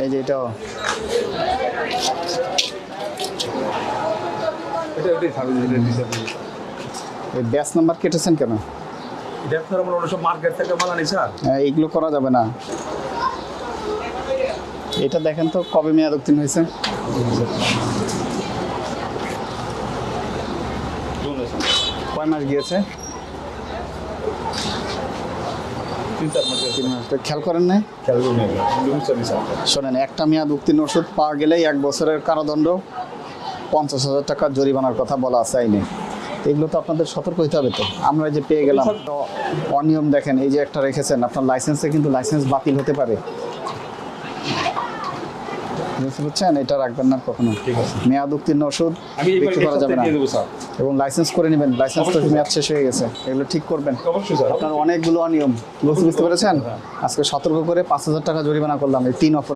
এই যে এটাও এই ব্যাচ নাম্বার কেটেছেন কেন? এইগুলো করা যাবে না। এটা দেখেন তো কবে মেয়াদ উত্তীর্ণ হয়েছে? কয় মাস গিয়েছে? 3 মাস। খেয়াল করেন নাই? শোনেন, একটা মেয়াদ উত্তীর্ণ ওষুধ পাওয়া গেলেই 1 বছরের কারাদণ্ড, 50,000 টাকা জরিমানার কথা বলা আছে আইনে। এগুলো তো আপনাদের সতর্ক হইতে হবে। তো আমরা যে পেয়ে গেলাম অনিয়ম দেখেন, এই যে একটা রেখেছেন, আপনার লাইসেন্সে কিন্তু লাইসেন্স বাতিল হতে পারে, বুঝতে পারছেন? এটা রাখবেন না কখনো। মেয়াদ উত্তীর্ণ ওষুধ বিক্রি করা যাবে না, এবং লাইসেন্স করে নেবেন। লাইসেন্স তো মেয়াদ শেষ হয়ে গেছে, এগুলো ঠিক করবেন। আপনার অনেকগুলো অনিয়ম বুঝতে পেরেছেন। আজকে সতর্ক করে 5,000 টাকা জরিমানা করলাম এই 3 অপরাধ।